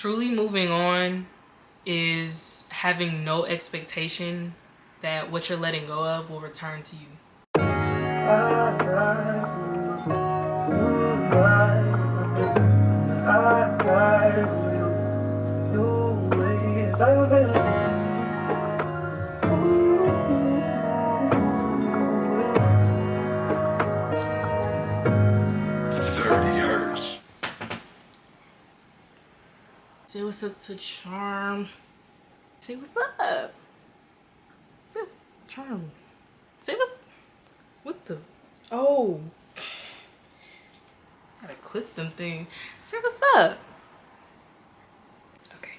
Truly moving on is having no expectation that what you're letting go of will return to you. Say what's up to Charm. Say what's up. What's up, Charm? Say what the? Oh. Gotta clip them things. Say what's up. Okay.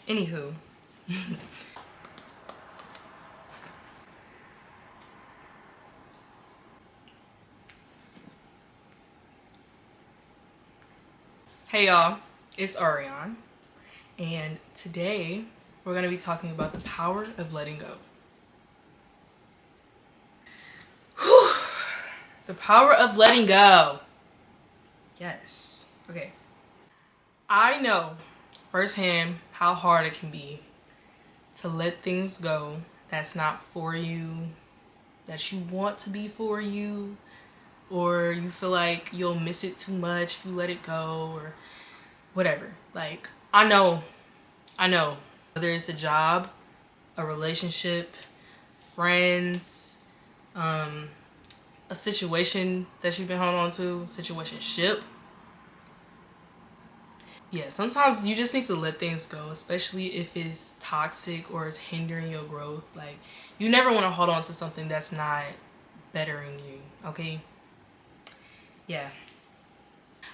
Anywho. Hey y'all, it's Arion, and today we're going to be talking about the power of letting go. Whew. The power of letting go. Yes. Okay. I know firsthand how hard it can be to let things go that's not for you, that you want to be for you, or you feel like you'll miss it too much if you let it go, or whatever. Like, I know, whether it's a job, a relationship, friends, a situation that you've been holding on to, situationship. Yeah, sometimes you just need to let things go, especially if it's toxic or it's hindering your growth. Like, you never want to hold on to something that's not bettering you, okay? Yeah.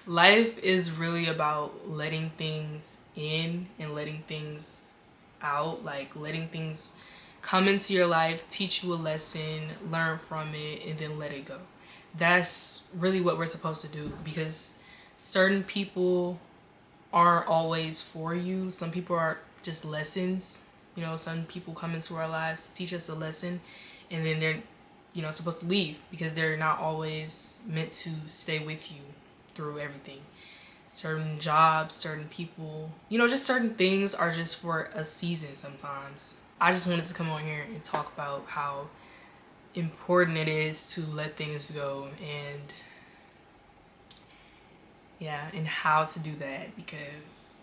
Life is really about letting things in and letting things out, like letting things come into your life, teach you a lesson, learn from it, and then let it go. That's really what we're supposed to do, because certain people aren't always for you. Some people are just lessons. You know, some people come into our lives to teach us a lesson, and then they're, you know, supposed to leave because they're not always meant to stay with you through everything. Certain jobs, certain people, you know, just certain things are just for a season sometimes. I just wanted to come on here and talk about how important it is to let things go, and yeah, and how to do that, because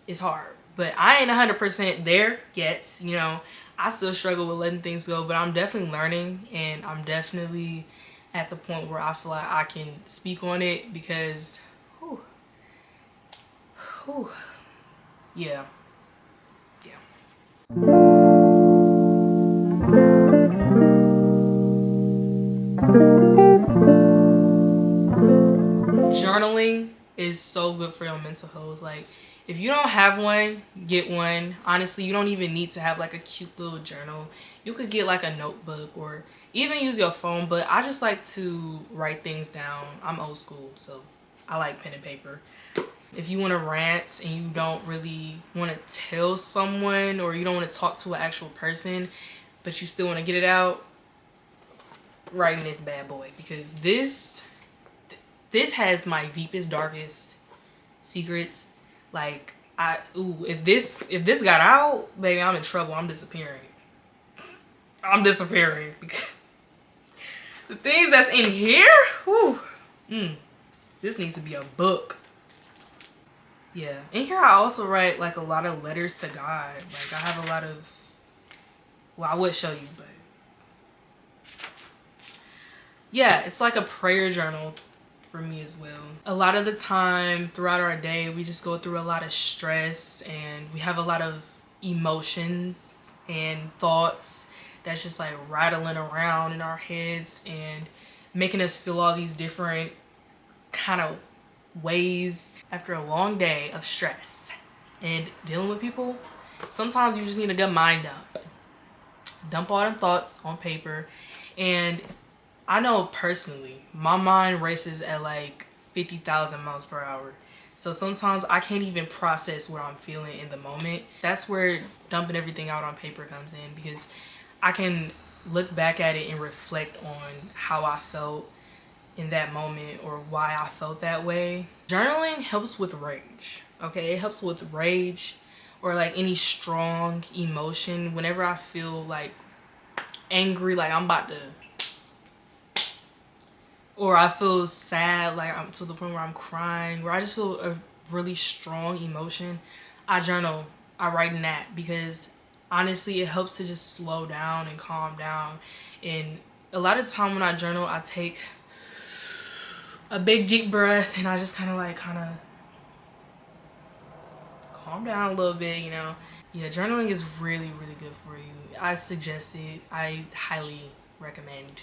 it's hard. But I ain't 100% there yet, you know. I still struggle with letting things go, but I'm definitely learning, and I'm definitely at the point where I feel like I can speak on it, because yeah. Journaling is so good for your mental health. Like, if you don't have one, get one. Honestly, you don't even need to have like a cute little journal. You could get like a notebook or even use your phone, but I just like to write things down. I'm old school, so I like pen and paper. If you want to rant and you don't really want to tell someone, or you don't want to talk to an actual person, but you still want to get it out, writing this bad boy, because this has my deepest, darkest secrets. Like, if this got out, baby, I'm in trouble. I'm disappearing. Because the things that's in here, this needs to be a book. Yeah, in here I also write like a lot of letters to God. Like, I have a lot of, well, I would show you, but yeah, it's like a prayer journal for me as well. A lot of the time throughout our day, we just go through a lot of stress, and we have a lot of emotions and thoughts that's just like rattling around in our heads and making us feel all these different kind of ways. After a long day of stress and dealing with people, sometimes you just need a good mind dump all them thoughts on paper. And I know personally, my mind races at like 50,000 miles per hour. So sometimes I can't even process what I'm feeling in the moment. That's where dumping everything out on paper comes in, because I can look back at it and reflect on how I felt in that moment or why I felt that way. Journaling helps with rage, okay? It helps with rage or like any strong emotion. Whenever I feel like angry, like I'm about to, or I feel sad, like I'm to the point where I'm crying, where I just feel a really strong emotion, I journal. I write in that because honestly it helps to just slow down and calm down. And a lot of the time when I journal, I take a big deep breath and I just kind of calm down a little bit, you know. Yeah, journaling is really good for you. I suggest it. I highly recommend.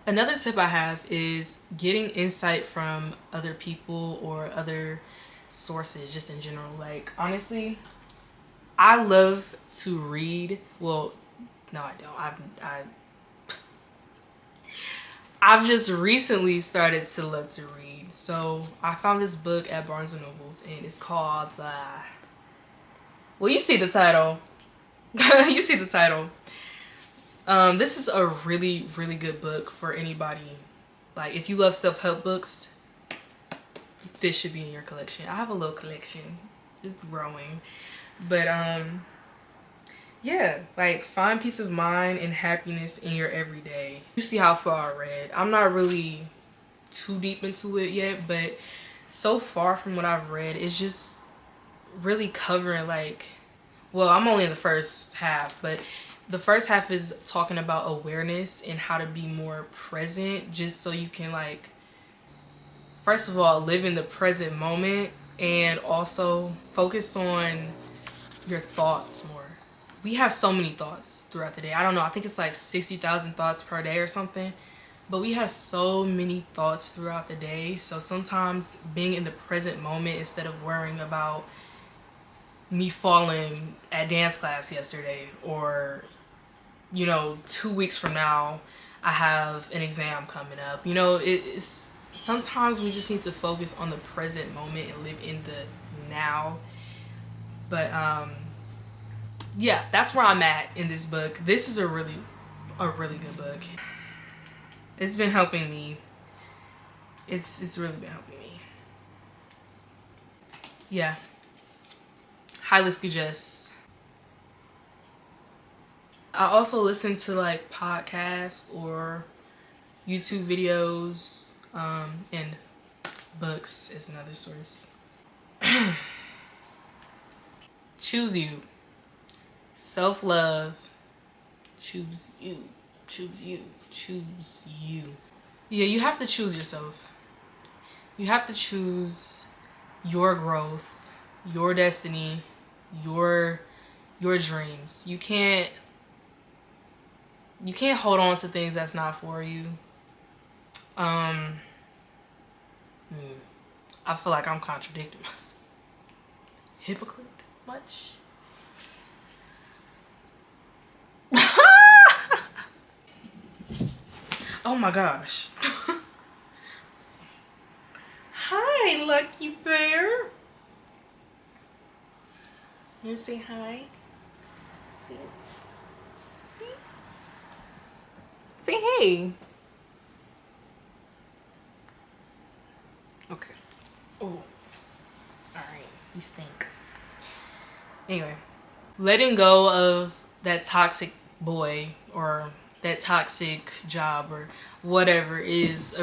Another tip I have is getting insight from other people or other sources just in general. Like honestly, I love to read. Well, no I don't. I've just recently started to love to read. So I found this book at Barnes and Nobles and it's called well, you see the title. You see the title. This is a really good book for anybody. Like if you love self-help books, this should be in your collection. I have a little collection. It's growing. But yeah, like find peace of mind and happiness in your everyday. You see how far I read. I'm not really too deep into it yet, but so far from what I've read, it's just really covering like, well, I'm only in the first half, but the first half is talking about awareness and how to be more present, just so you can like, first of all, live in the present moment and also focus on your thoughts more. We have so many thoughts throughout the day. I don't know, I think it's like 60,000 thoughts per day or something. But we have so many thoughts throughout the day. So sometimes being in the present moment instead of worrying about me falling at dance class yesterday, or, you know, 2 weeks from now I have an exam coming up. You know, it's sometimes we just need to focus on the present moment and live in the now. But yeah, that's where I'm at in this book. This is a really good book. It's been helping me. It's really been helping me. Yeah. Highly suggest. I also listen to like podcasts or YouTube videos, and books is another source. Choose you. Self-love. Choose you. Choose you. Choose you. Yeah, you have to choose yourself. You have to choose your growth, your destiny, your dreams. You can't hold on to things that's not for you. I feel like I'm contradicting myself. Hypocrite much? Oh my gosh. Hi, Lucky Bear. You say hi? See? See? Say hey. Okay. Oh. Alright. You stink. Anyway. Letting go of that toxic boy or that toxic job or whatever is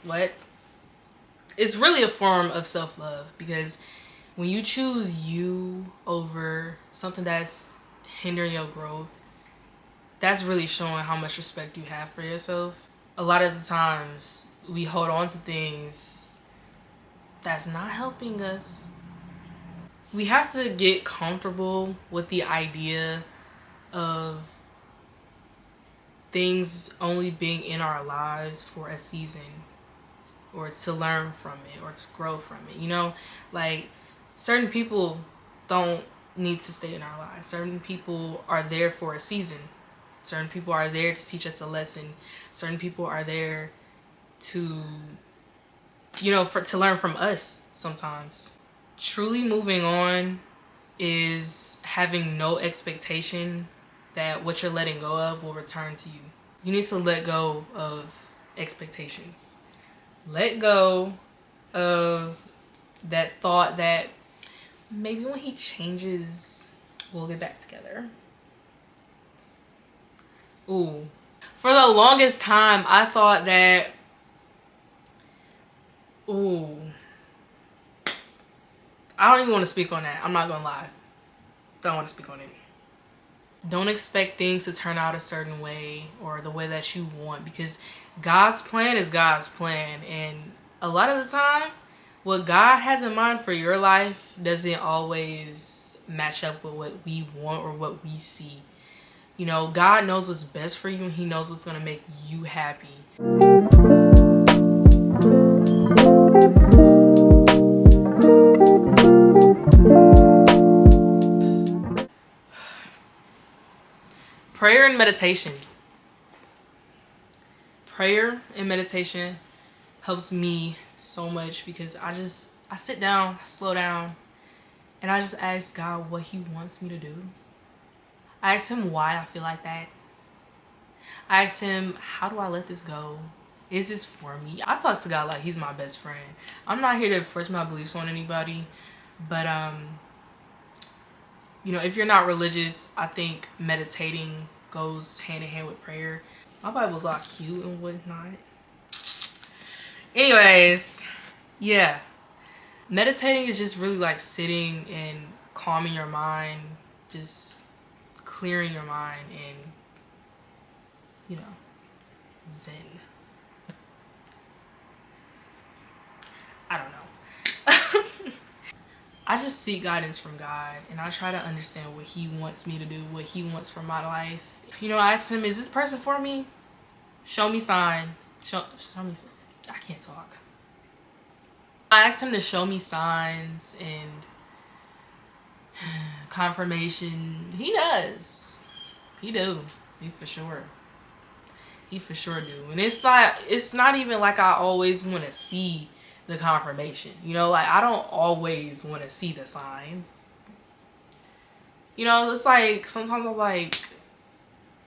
what? It's really a form of self-love, because when you choose you over something that's hindering your growth, that's really showing how much respect you have for yourself. A lot of the times we hold on to things that's not helping us. We have to get comfortable with the idea of things only being in our lives for a season, or to learn from it or to grow from it. You know, like certain people don't need to stay in our lives. Certain people are there for a season. Certain people are there to teach us a lesson. Certain people are there to, you know, to learn from us sometimes. Truly moving on is having no expectation that what you're letting go of will return to you. You need to let go of expectations. Let go of that thought that maybe when he changes, we'll get back together. Ooh. For the longest time, I thought that, ooh, I don't even want to speak on that. I'm not gonna lie. Don't want to speak on it. Don't expect things to turn out a certain way or the way that you want, because God's plan is God's plan. And a lot of the time, what God has in mind for your life doesn't always match up with what we want or what we see. You know, God knows what's best for you, and he knows what's going to make you happy. Prayer and meditation. Prayer and meditation helps me so much, because I sit down, slow down, and I just ask God what he wants me to do. I ask him why I feel like that. I ask him, how do I let this go? Is this for me? I talk to God like he's my best friend. I'm not here to force my beliefs on anybody, but you know, if you're not religious, I think meditating goes hand in hand with prayer. My Bible's all cute and whatnot. Anyways, yeah. Meditating is just really like sitting and calming your mind, just clearing your mind and, you know, zen. I don't know. I just seek guidance from God, and I try to understand what he wants me to do, what he wants for my life. You know, I ask him, is this person for me? Show me sign. Show me. I can't talk. I asked him to show me signs and confirmation. He does. He do. He for sure. He for sure do. And it's not even like I always want to see the confirmation. You know, like I don't always want to see the signs. You know, it's like sometimes I'm like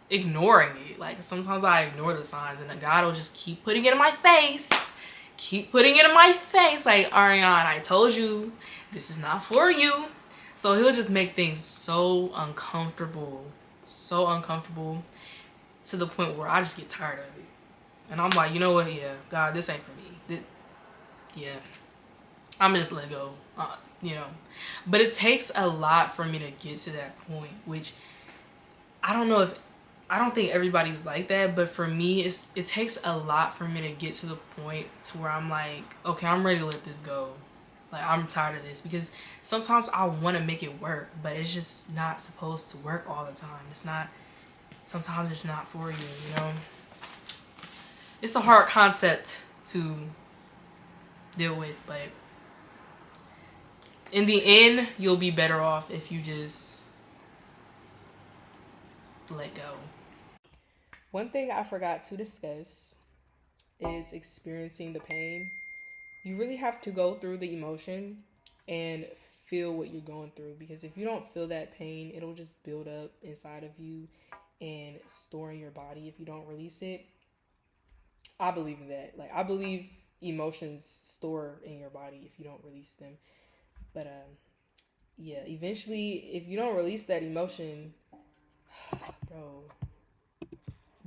ignoring it. Like sometimes I ignore the signs, and then God will just keep putting it in my face. Keep putting it in my face. Like, Arion, I told you this is not for you. So he'll just make things so uncomfortable. So uncomfortable to the point where I just get tired of it. And I'm like, you know what? Yeah, God, this ain't for me. Yeah. I'm gonna just let go. You know. But it takes a lot for me to get to that point, which I don't think everybody's like that, but for me, it takes a lot for me to get to the point to where I'm like, okay, I'm ready to let this go. Like, I'm tired of this, because sometimes I want to make it work, but it's just not supposed to work all the time. Sometimes it's not for you, you know? It's a hard concept to deal with, but in the end, you'll be better off if you just let go. One thing I forgot to discuss is experiencing the pain. You really have to go through the emotion and feel what you're going through, because if you don't feel that pain, it'll just build up inside of you and store in your body if you don't release it. I believe in that. Like, I believe emotions store in your body if you don't release them. But yeah, eventually, if you don't release that emotion, bro.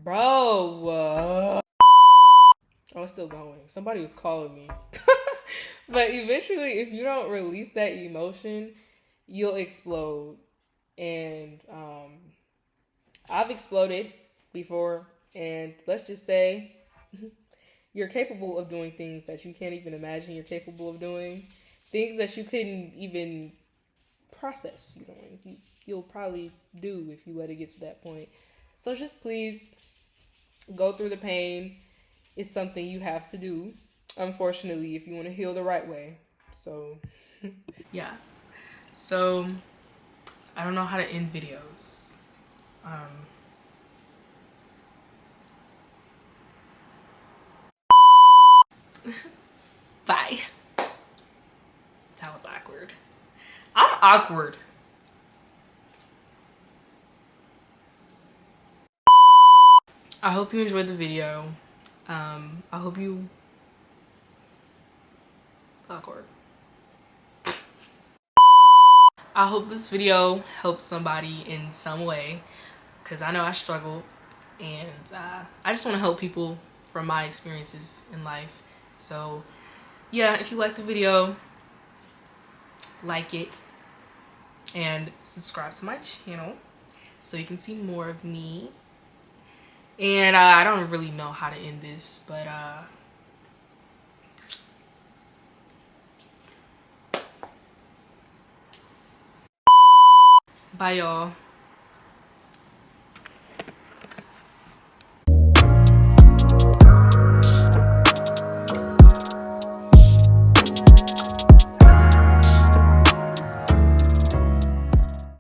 Oh, it's still going. Somebody was calling me. But eventually, if you don't release that emotion, you'll explode. And I've exploded before. And let's just say you're capable of doing things that you can't even imagine you're capable of doing. Things that you couldn't even process you doing. You'll probably do if you let it get to that point. So just please go through the pain. It's something you have to do, unfortunately, if you want to heal the right way. So, yeah. So, I don't know how to end videos. Bye. That was awkward. I'm awkward. I hope you enjoyed the video. I hope you awkward. I hope this video helps somebody in some way, because I know I struggled, and I just want to help people from my experiences in life. So yeah, if you like the video, like it and subscribe to my channel so you can see more of me. And I don't really know how to end this, but bye y'all.